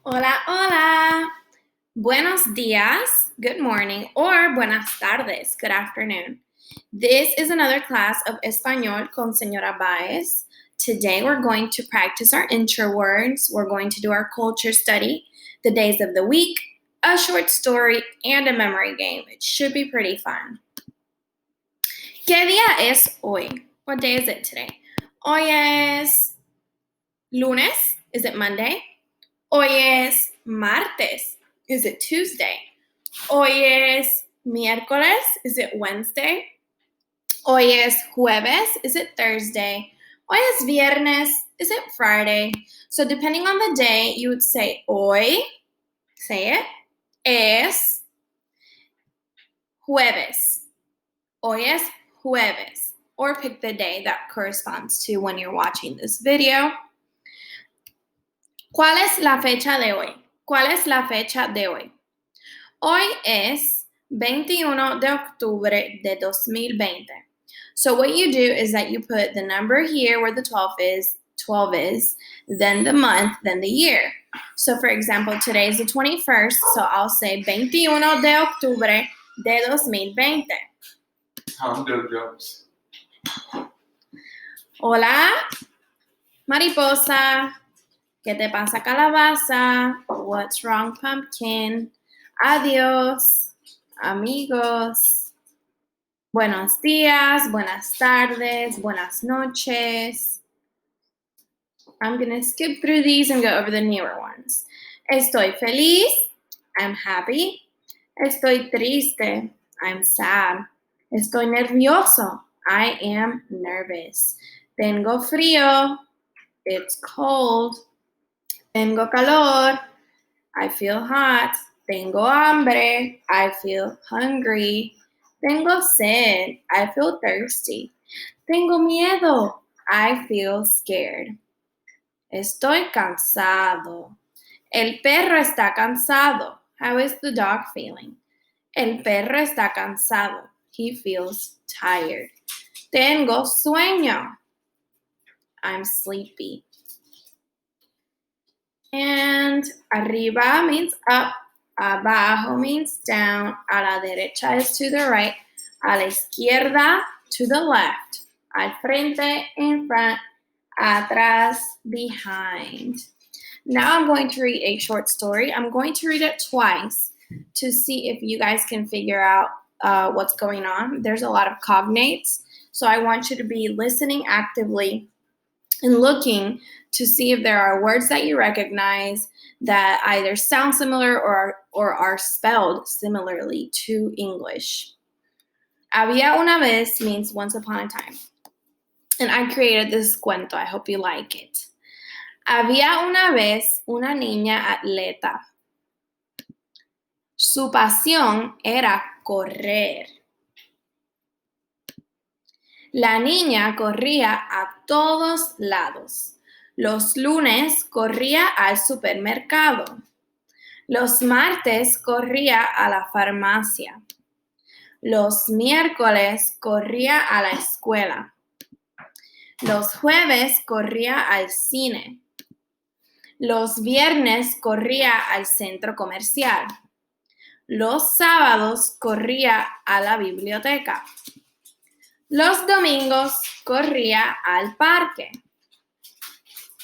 Hola, hola. Buenos días, good morning, or buenas tardes, good afternoon. This is another class of Español con Señora Baez. Today we're going to practice our intro words. We're going to do our culture study, the days of the week, a short story, and a memory game. It should be pretty fun. ¿Qué día es hoy? What day is it today? Hoy es lunes. Is it Monday? Hoy es martes. Is it Tuesday? Hoy es miércoles. Is it Wednesday? Hoy es jueves. Is it Thursday? Hoy es viernes. Is it Friday? So depending on the day, you would say hoy, say it, es jueves. Hoy es jueves. Or pick the day that corresponds to when you're watching this video. ¿Cuál es la fecha de hoy? ¿Cuál es la fecha de hoy? Hoy es 21 de octubre de 2020. So what you do is that you put the number here where the 12 is, then the month, then the year. So for example, today is the 21st, so I'll say 21 de octubre de 2020. I'm Doug Jones. Hola, mariposa. ¿Qué te pasa, calabaza? What's wrong, pumpkin? Adiós, amigos. Buenos días, buenas tardes, buenas noches. I'm going to skip through these and go over the newer ones. Estoy feliz. I'm happy. Estoy triste. I'm sad. Estoy nervioso. I am nervous. Tengo frío. It's cold. Tengo calor. I feel hot. Tengo hambre. I feel hungry. Tengo sed. I feel thirsty. Tengo miedo. I feel scared. Estoy cansado. El perro está cansado. How is the dog feeling? El perro está cansado. He feels tired. Tengo sueño. I'm sleepy. And arriba means up. Abajo means down. A la derecha is to the right. A la izquierda, to the left. Al frente, in front. Atrás, behind. Now I'm going to read a short story. I'm going to read it twice to see if you guys can figure out what's going on. There's a lot of cognates, so I want you to be listening actively and looking to see if there are words that you recognize that either sound similar or are spelled similarly to English. Había una vez means once upon a time. And I created this cuento. I hope you like it. Había una vez una niña atleta. Su pasión era correr. La niña corría a todos lados. Los lunes corría al supermercado. Los martes corría a la farmacia. Los miércoles corría a la escuela. Los jueves corría al cine. Los viernes corría al centro comercial. Los sábados corría a la biblioteca. Los domingos corría al parque.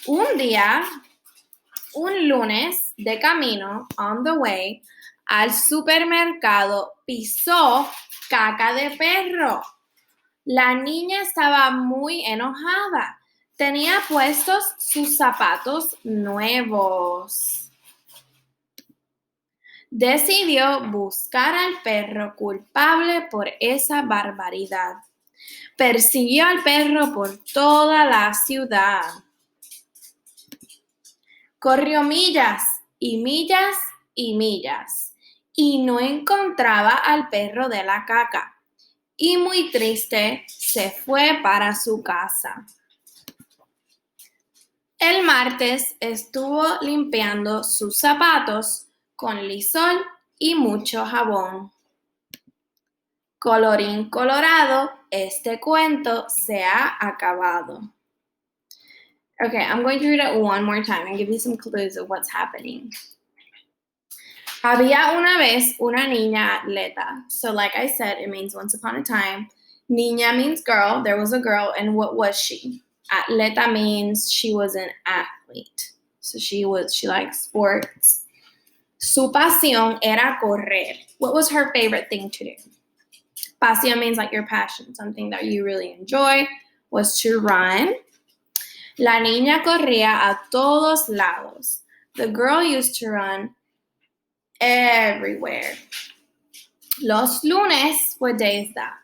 Un día, un lunes, de camino, on the way, al supermercado, pisó caca de perro. La niña estaba muy enojada. Tenía puestos sus zapatos nuevos. Decidió buscar al perro culpable por esa barbaridad. Persiguió al perro por toda la ciudad. Corrió millas y millas y millas y no encontraba al perro de la caca. Y muy triste se fue para su casa. El martes estuvo limpiando sus zapatos con lisol y mucho jabón. Colorín colorado, este cuento se ha acabado. Okay, I'm going to read it one more time and give you some clues of what's happening. Había una vez una niña atleta. So like I said, it means once upon a time. Niña means girl. There was a girl, and what was she? Atleta means she was an athlete. So she likes sports. Su pasión era correr. What was her favorite thing to do? Pasión means like your passion, something that you really enjoy, was to run. La niña corría a todos lados. The girl used to run everywhere. Los lunes, what day is that?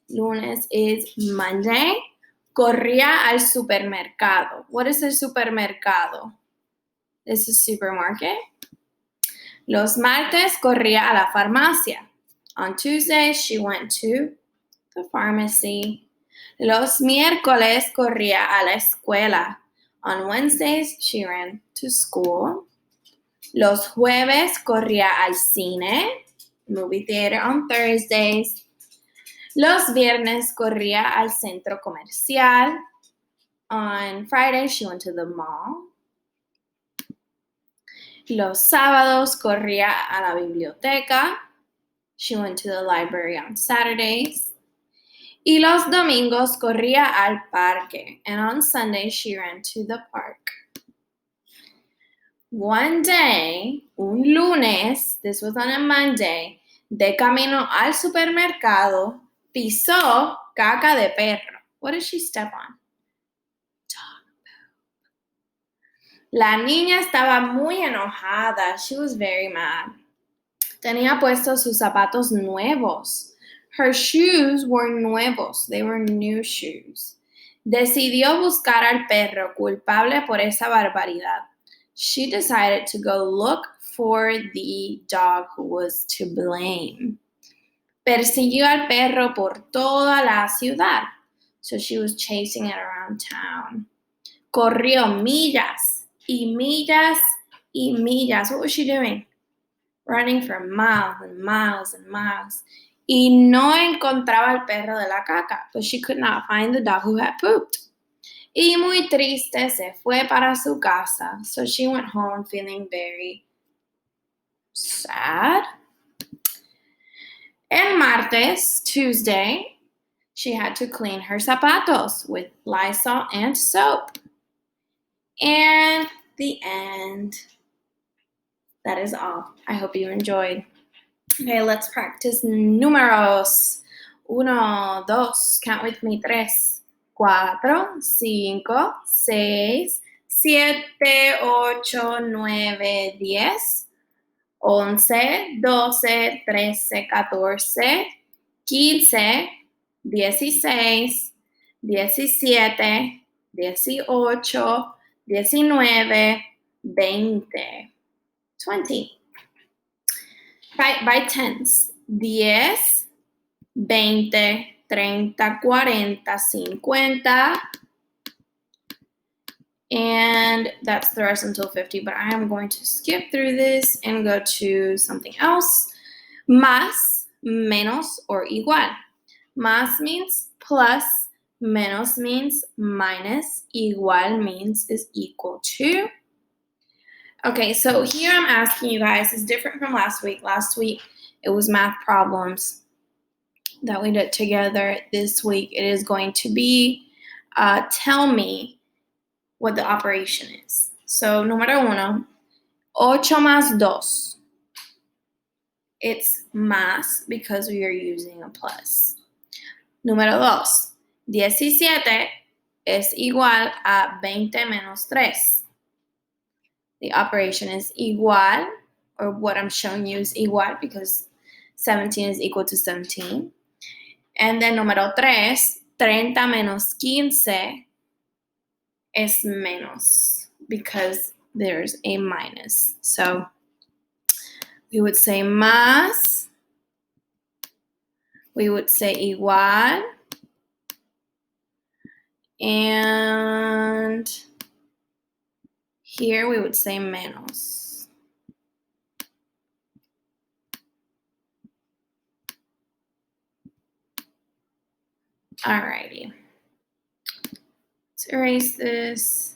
Lunes is Monday. Corría al supermercado. What is el supermercado? This is supermarket. Los martes corría a la farmacia. On Tuesdays, she went to the pharmacy. Los miércoles corría a la escuela. On Wednesdays, she ran to school. Los jueves corría al cine, movie theater on Thursdays. Los viernes corría al centro comercial. On Friday, she went to the mall. Los sábados corría a la biblioteca. She went to the library on Saturdays. Y los domingos corría al parque. And on Sunday, she ran to the park. One day, un lunes, this was on a Monday, de camino al supermercado, pisó caca de perro. What did she step on? Dog poop. La niña estaba muy enojada. She was very mad. Tenía puestos sus zapatos nuevos. Her shoes were nuevos. They were new shoes. Decidió buscar al perro culpable por esa barbaridad. She decided to go look for the dog who was to blame. Persiguió al perro por toda la ciudad. So she was chasing it around town. Corrió millas y millas y millas. What was she doing? Running for miles and miles and miles. Y no encontraba al perro de la caca, but she could not find the dog who had pooped. Y muy triste se fue para su casa. So she went home feeling very sad. And martes, Tuesday, she had to clean her zapatos with Lysol and soap. And the end. That is all. I hope you enjoyed. Okay, let's practice números. 1, 2, count with me, 3, 4, 5, 6, 7, 8, 9, 10, 11, 12, 13, 14, 15, 16, 17, 18, 19, 20. 20. By tens. 10, 20, 30, 40, 50. And that's the rest until 50, but I am going to skip through this and go to something else. Más, menos, or igual. Más means plus, menos means minus, igual means is equal to. Okay, so here I'm asking you guys, it's different from last week. Last week, it was math problems that we did together. This week, it is going to be tell me what the operation is. So, número 1, 8 más 2. It's más because we are using a plus. Número 2, 17 es igual a 20 menos 3. The operation is igual, or what I'm showing you is igual because 17 is equal to 17. And then número 3, 30 menos 15 es menos because there's a minus. So we would say más, we would say igual, and here we would say menos. Alrighty. Let's erase this.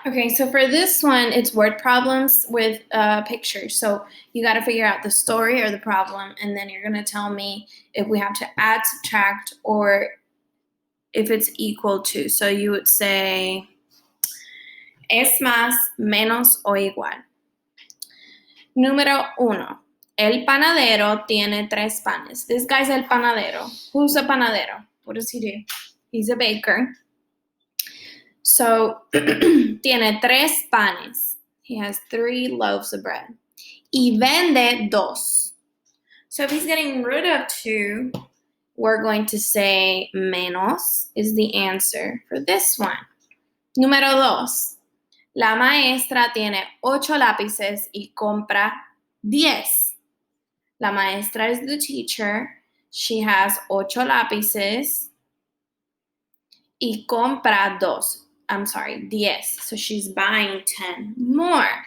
Okay, so for this one, it's word problems with pictures. So you got to figure out the story or the problem, and then you're going to tell me if we have to add, subtract, or if it's equal to. So you would say, es más, menos o igual. Número 1. El panadero tiene 3 panes. This guy's el panadero. Who's a panadero? What does he do? He's a baker. So, tiene 3 panes. He has 3 loaves of bread. Y vende 2. So if he's getting rid of 2, we're going to say menos is the answer for this one. Número 2. La maestra tiene 8 lápices y compra 10. La maestra is the teacher. She has 8 lápices y compra 10. So she's buying 10 more.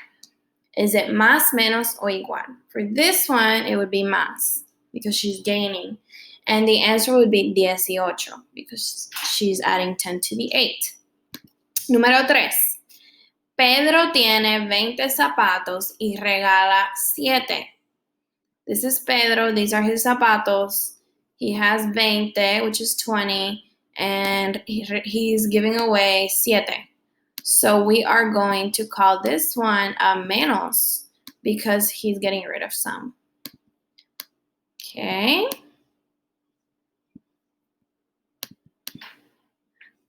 Is it más, menos, o igual? For this one, it would be más because she's gaining. And the answer would be 18 because she's adding 10 to the 8. Número 3. Pedro tiene 20 zapatos y regala 7. This is Pedro. These are his zapatos. He has 20, which is 20, and he's giving away 7. So we are going to call this one a menos because he's getting rid of some. Okay.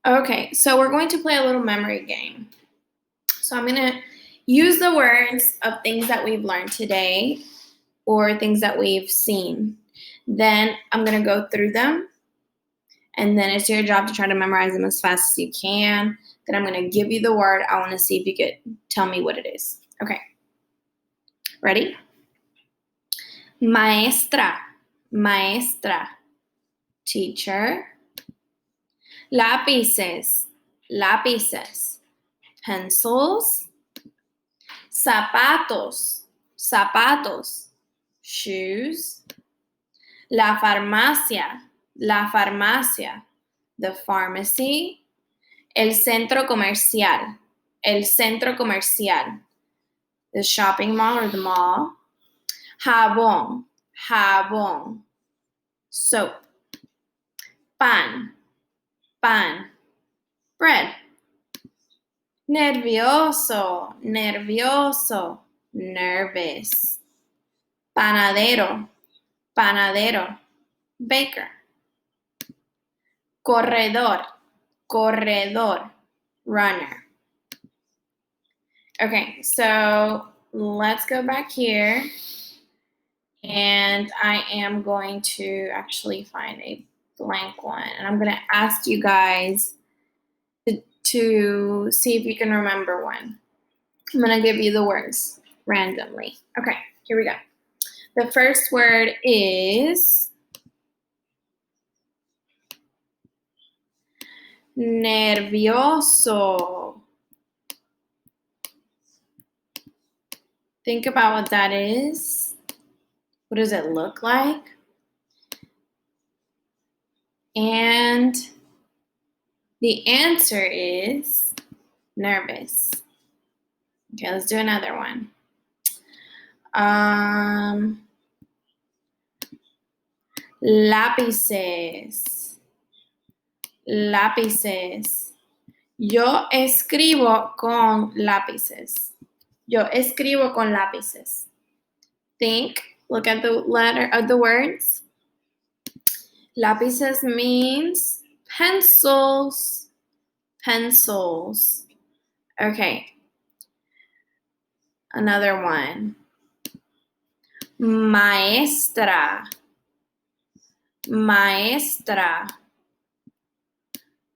Okay, so we're going to play a little memory game. So I'm going to use the words of things that we've learned today or things that we've seen. Then I'm going to go through them, and then it's your job to try to memorize them as fast as you can. Then I'm going to give you the word. I want to see if you could tell me what it is. Okay. Ready? Maestra, maestra. Teacher. Lápices, lápices. Pencils. Zapatos, zapatos. Shoes. La farmacia, la farmacia. The pharmacy. El centro comercial, el centro comercial. The shopping mall or the mall. Jabón, jabón. Soap. Pan, pan. Bread. Nervioso, nervioso. Nervous. Panadero, panadero. Baker. Corredor, corredor. Runner. Okay, so let's go back here. And I am going to actually find a blank one. And I'm going to ask you guys to see if you can remember one. I'm going to give you the words randomly. Okay, here we go. The first word is nervioso. Think about what that is. What does it look like? And the answer is nervous. Okay, let's do another one. Lápices. Lápices. Yo escribo con lápices. Yo escribo con lápices. Think, look at the letter of the words. Lápices means pencils. Pencils. Okay. Another one. Maestra. Maestra.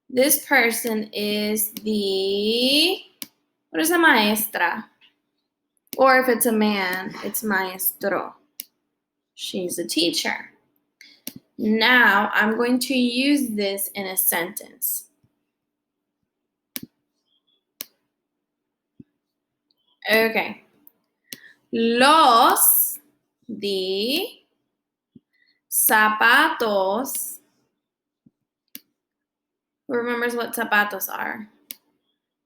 This person is what is a maestra? Or if it's a man, it's maestro. She's a teacher. Now I'm going to use this in a sentence. Okay. The zapatos. Who remembers what zapatos are?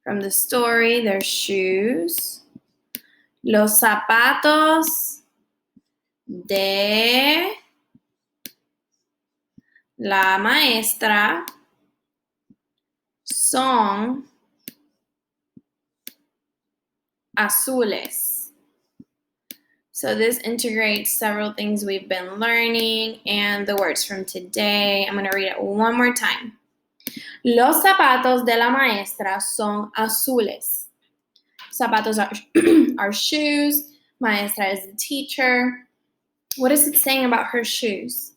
From the story, their shoes. Los zapatos de la maestra son azules. So this integrates several things we've been learning and the words from today. I'm going to read it one more time. Los zapatos de la maestra son azules. Zapatos are shoes. Maestra is the teacher. What is it saying about her shoes?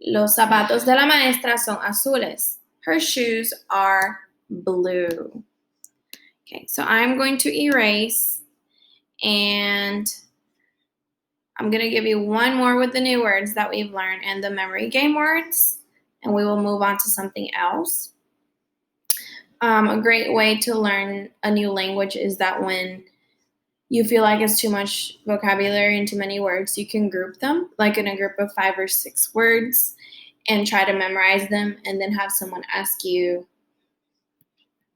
Los zapatos de la maestra son azules. Her shoes are blue. Okay, so I'm going to erase, and I'm going to give you one more with the new words that we've learned and the memory game words, and we will move on to something else. A great way to learn a new language is that when you feel like it's too much vocabulary and too many words, you can group them, like in a group of 5 or 6 words, and try to memorize them and then have someone ask you.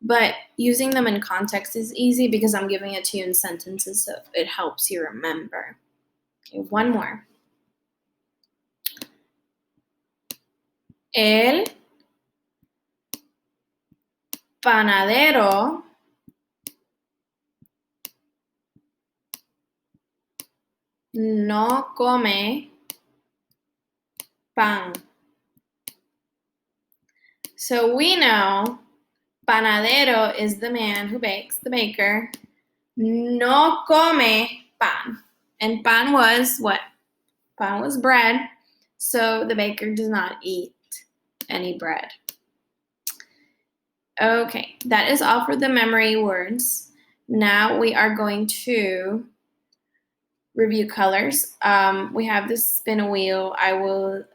But using them in context is easy because I'm giving it to you in sentences, so it helps you remember. Okay, one more. El panadero no come pan. So we know panadero is the man who bakes, the baker. No come pan. And pan was what? Pan was bread. So the baker does not eat any bread. Okay, that is all for the memory words. Now we are going to review colors. We have this spin a wheel. I will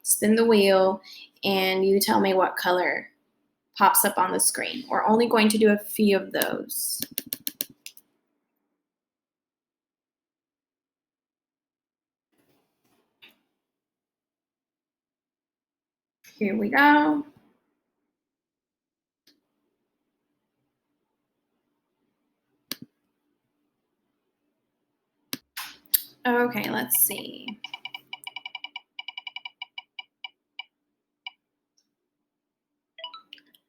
spin the wheel and you tell me what color pops up on the screen. We're only going to do a few of those. Here we go. Okay, let's see.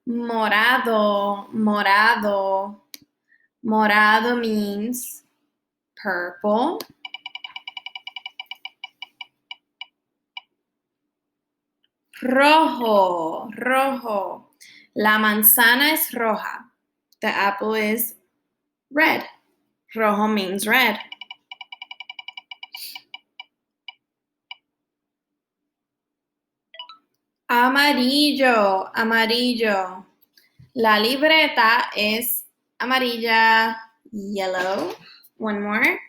Morado, morado. Morado means purple. Rojo, rojo. La manzana es roja. The apple is red. Rojo means red. Amarillo, amarillo. La libreta es amarilla, yellow. One more.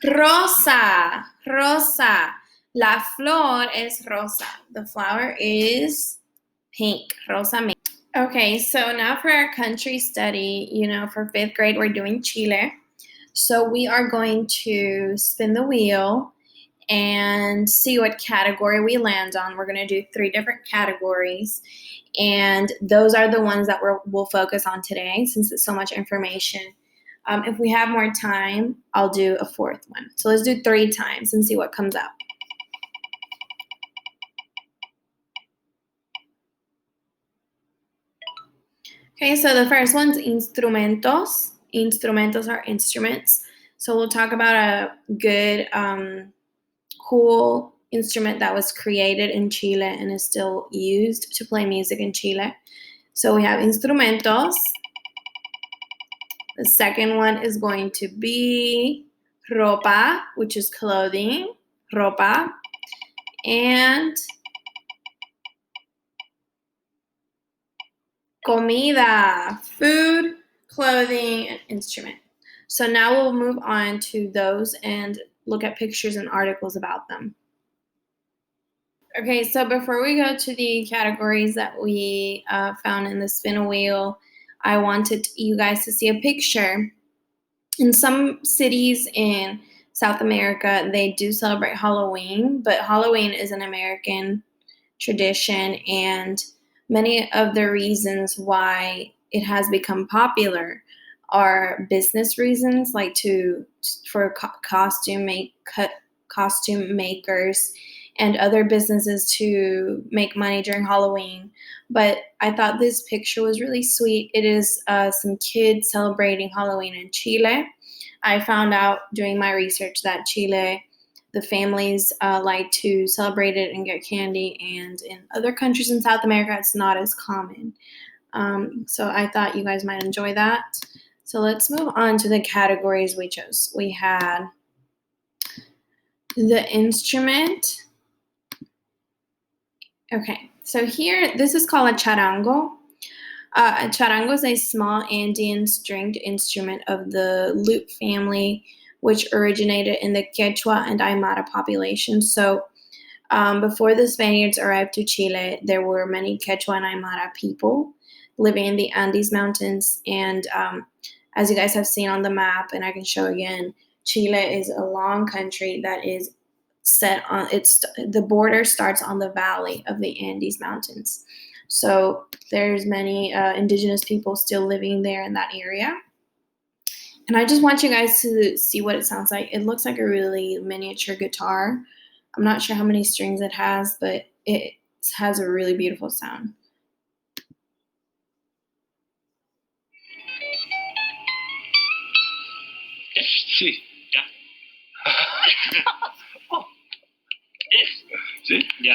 Rosa, rosa. La flor es rosa. The flower is pink, rosa pink. Okay, so now for our country study, for 5th grade, we're doing Chile. So we are going to spin the wheel and see what category we land on. We're going to do 3 different categories, and those are the ones that we'll focus on today since it's so much information. If we have more time, I'll do a 4th one. So let's do 3 times and see what comes up. Okay, so the first one's instrumentos. Instrumentos are instruments. So we'll talk about a good, cool instrument that was created in Chile and is still used to play music in Chile. So we have instrumentos. The second one is going to be ropa, which is clothing, ropa, and comida, food, clothing, and instrument. So now we'll move on to those and look at pictures and articles about them. Okay, so before we go to the categories that we found in the spin a wheel, I wanted you guys to see a picture. In some cities in South America, they do celebrate Halloween, but Halloween is an American tradition, and many of the reasons why it has become popular are business reasons, like for costume makers and other businesses to make money during Halloween. But I thought this picture was really sweet. It is some kids celebrating Halloween in Chile. I found out doing my research that Chile, the families like to celebrate it and get candy, and in other countries in South America, it's not as common. So I thought you guys might enjoy that. So let's move on to the categories we chose. We had the instrument. Okay, so here, this is called a charango. A charango is a small Andean stringed instrument of the lute family, which originated in the Quechua and Aymara populations. So before the Spaniards arrived to Chile, there were many Quechua and Aymara people living in the Andes Mountains. And as you guys have seen on the map, and I can show again, Chile is a long country that is set on the border starts on the valley of the Andes Mountains. So there's many indigenous people still living there in that area. And I just want you guys to see what it sounds like. It looks like a really miniature guitar. I'm not sure how many strings it has, but it has a really beautiful sound. Sí, ya. Oh, yes. Sí, ya.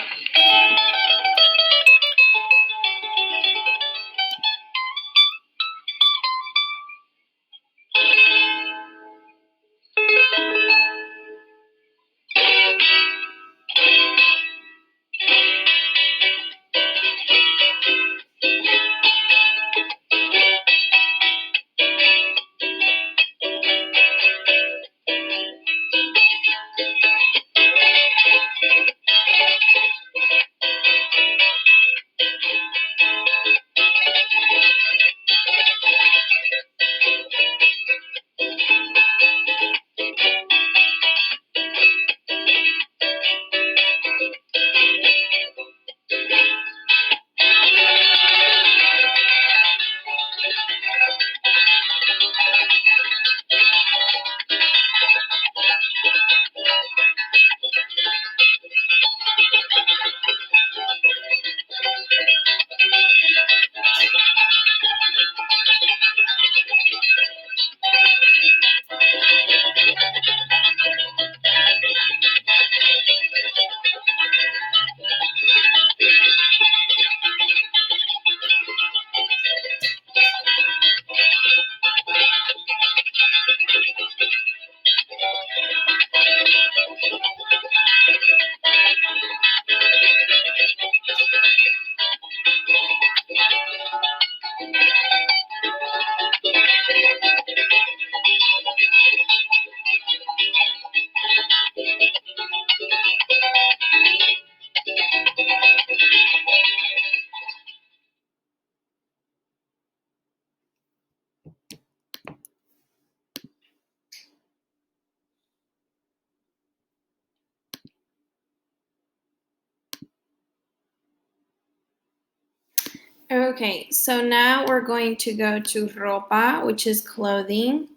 Okay, so now we're going to go to ropa, which is clothing.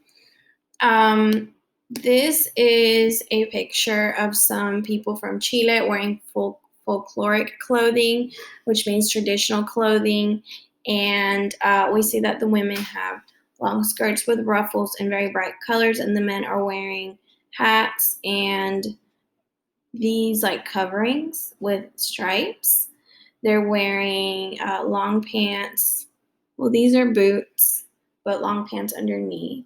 This is a picture of some people from Chile wearing folkloric clothing, which means traditional clothing. And we see that the women have long skirts with ruffles and very bright colors, and the men are wearing hats and these like coverings with stripes. They're wearing long pants. Well, these are boots, but long pants underneath.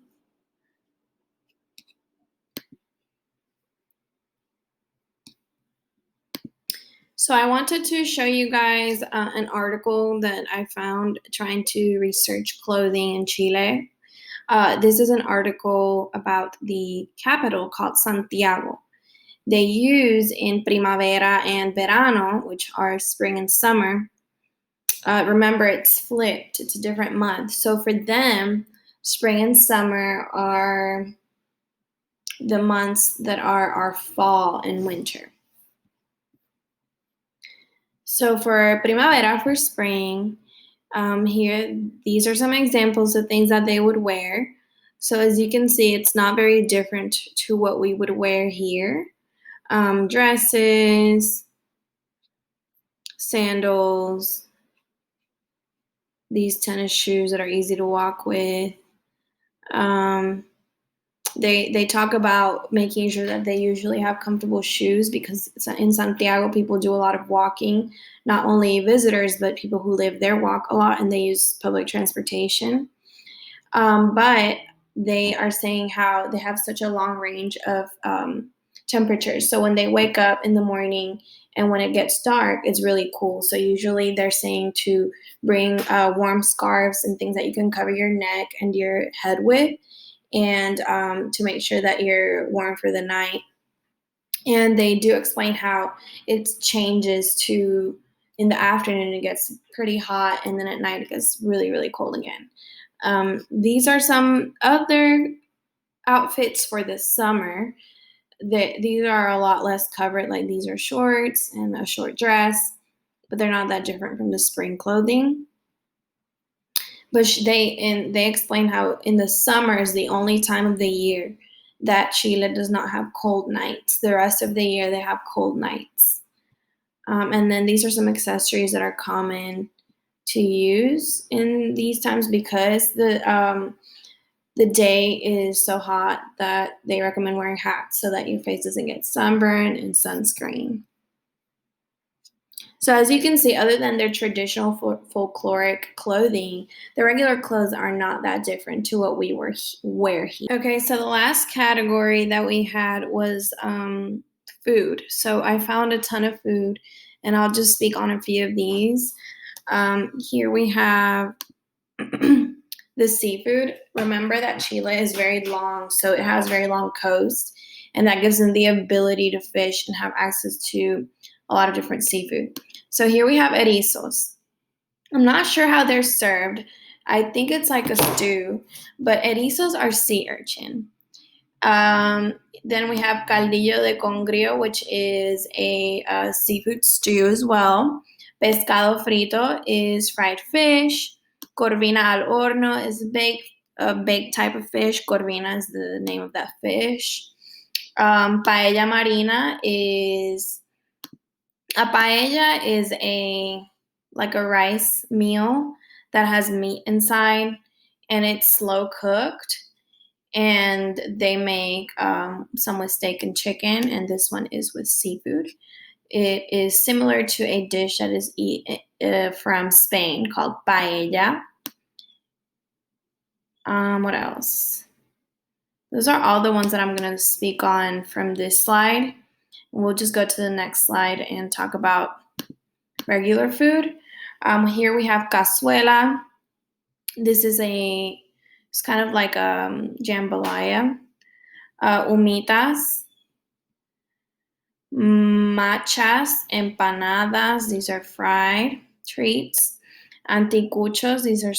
So I wanted to show you guys an article that I found trying to research clothing in Chile. This is an article about the capital called Santiago. They use in primavera and verano, which are spring and summer. Remember, it's flipped. It's a different month. So for them, spring and summer are the months that are our fall and winter. So for primavera, for spring, here, these are some examples of things that they would wear. So as you can see, it's not very different to what we would wear here. Dresses, sandals, these tennis shoes that are easy to walk with. They talk about making sure that they usually have comfortable shoes because in Santiago, people do a lot of walking. Not only visitors, but people who live there walk a lot and they use public transportation. But they are saying how they have such a long range of temperatures. So when they wake up in the morning and when it gets dark, it's really cool. So usually they're saying to bring warm scarves and things that you can cover your neck and your head with, and to make sure that you're warm for the night. And they do explain how it changes to in the afternoon it gets pretty hot, and then at night it gets really, really cold again. These are some other outfits for the summer. These are a lot less covered, like these are shorts and a short dress, but they're not that different from the spring clothing. But they explain how in the summer is the only time of the year that Chile does not have cold nights. The rest of the year they have cold nights. And then these are some accessories that are common to use in these times because the day is so hot that they recommend wearing hats so that your face doesn't get sunburned, and sunscreen. So as you can see, other than their traditional folkloric clothing, the regular clothes are not that different to what we wear here. Okay, so the last category that we had was food. So I found a ton of food, and I'll just speak on a few of these. Here we have the seafood. Remember that Chile is very long, so it has very long coast, and that gives them the ability to fish and have access to a lot of different seafood. So here we have erizos. I'm not sure how they're served. I think it's like a stew, but erizos are sea urchin. Then we have caldillo de congrio, which is a seafood stew as well. Pescado frito is fried fish. Corvina al horno is a baked type of fish. Corvina is the name of that fish. Paella marina is a paella is like a rice meal that has meat inside, and it's slow cooked. And they make some with steak and chicken, and this one is with seafood. It is similar to a dish that is from Spain called paella. What else? Those are all the ones that I'm going to speak on from this slide. We'll just go to the next slide and talk about regular food. Here we have cazuela. This is it's kind of like a jambalaya. Humitas, machas, empanadas. These are fried treats. Anticuchos. These are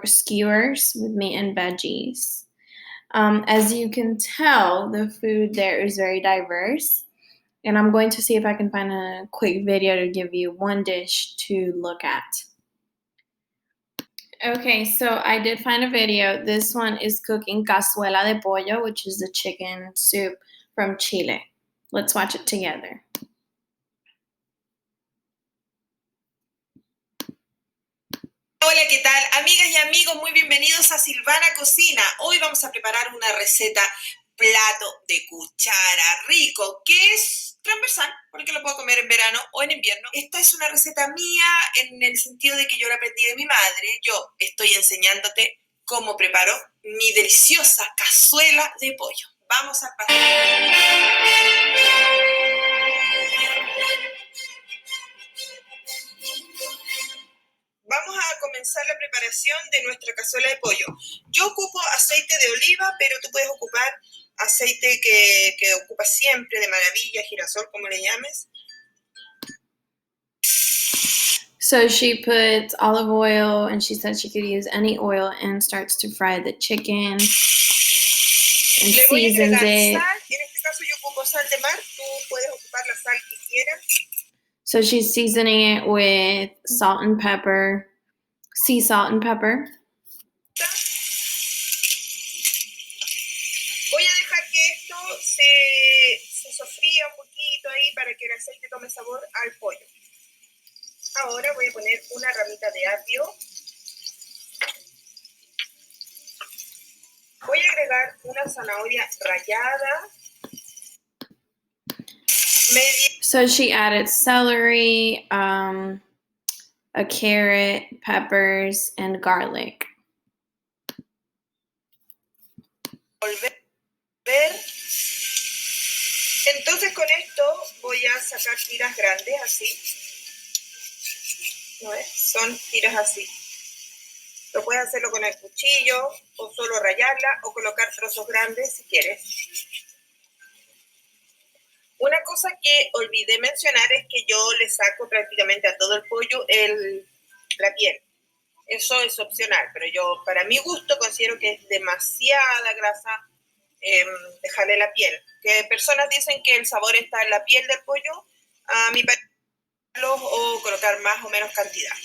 skewers with meat and veggies. As you can tell, the food there is very diverse. And I'm going to see if I can find a quick video to give you one dish to look at. Okay, so I did find a video. This one is cooking cazuela de pollo, which is the chicken soup from Chile. Let's watch it together. Hola, ¿qué tal? Amigas y amigos, muy bienvenidos a Silvana Cocina. Hoy vamos a preparar una receta plato de cuchara rico, que es transversal, porque lo puedo comer en verano o en invierno. Esta es una receta mía en el sentido de que yo la aprendí de mi madre. Yo estoy enseñándote cómo preparo mi deliciosa cazuela de pollo. Vamos al paso. Vamos a comenzar la preparación de nuestra cazuela de pollo. Yo ocupo aceite de oliva, pero tú puedes ocupar aceite que ocupas siempre, de maravilla, girasol, como le llames. So she puts olive oil, and she said she could use any oil, and starts to fry the chicken and Le voy a seasons agregar it. sal. En este caso yo ocupo sal de mar. Tú puedes ocupar la sal que quieras. So she's seasoning it with salt and pepper, sea salt and pepper. Voy a dejar que esto se sofría un poquito ahí para que el aceite tome sabor al pollo. Ahora voy a poner una ramita de apio. Voy a agregar una zanahoria rallada. So she added celery, a carrot, peppers, and garlic. Volver. Entonces con esto voy a sacar tiras grandes así. ¿No ves? Son tiras así. Lo puedes hacerlo con el cuchillo o solo rallarla o colocar trozos grandes si quieres. Una cosa que olvidé mencionar es que yo le saco prácticamente a todo el pollo la piel. Eso es opcional, pero yo para mi gusto considero que es demasiada grasa dejarle la piel. Que personas dicen que el sabor está en la piel del pollo, a mí parecer o colocar más o menos cantidad.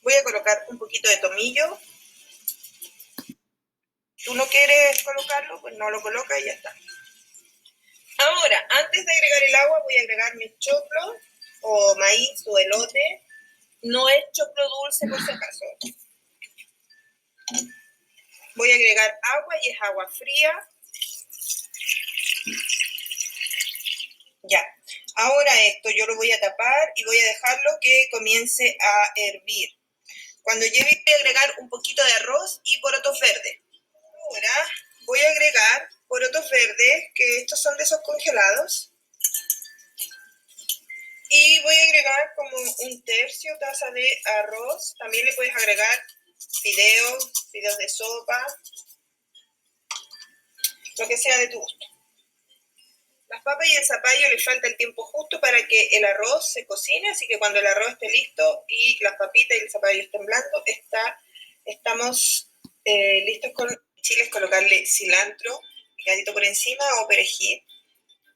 Voy a colocar un poquito de tomillo. ¿Tú no quieres colocarlo? Pues no lo colocas y ya está. Ahora, antes de agregar el agua, voy a agregar mi choclo o maíz o elote. No es choclo dulce por si acaso. Voy a agregar agua y es agua fría. Ya. Ahora esto yo lo voy a tapar y voy a dejarlo que comience a hervir. Cuando lleve voy a agregar un poquito de arroz y porotos verdes. Ahora voy a agregar porotos verdes, que estos son de esos congelados. Y voy a agregar como un tercio taza de arroz. También le puedes agregar fideos de sopa, lo que sea de tu gusto. Las papas y el zapallo les falta el tiempo justo para que el arroz se cocine, así que cuando el arroz esté listo y las papitas y el zapallo estén blandos, estamos listos con chiles, colocarle cilantro picadito por encima o perejil,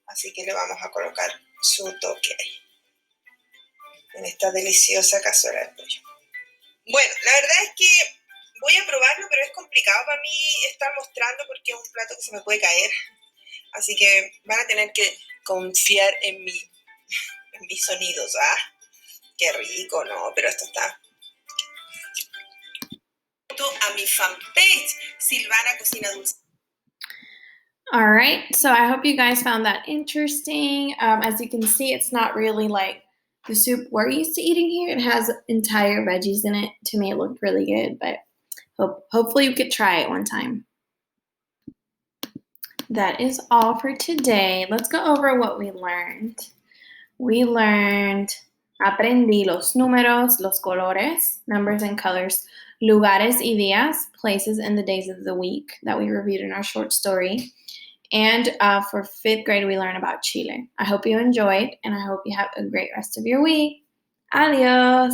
así que le vamos a colocar su toque ahí, en esta deliciosa cazuela de pollo. Bueno, la verdad es que voy a probarlo, pero es complicado para mí estar mostrando porque es un plato que se me puede caer. Así que van a tener que confiar en mis sonidos. ¡Ah! ¡Qué rico! No, pero esto está... A mi fanpage, Silvana Cocina Dulce. All right, so I hope you guys found that interesting. As you can see, it's not really like the soup we're used to eating here. It has entire veggies in it. To me, it looked really good, but hopefully you could try it one time. That is all for today. Let's go over what we learned. We learned, aprendí los números, los colores, numbers and colors, lugares y días, places and the days of the week that we reviewed in our short story. And for 5th grade, we learned about Chile. I hope you enjoyed, and I hope you have a great rest of your week. Adios.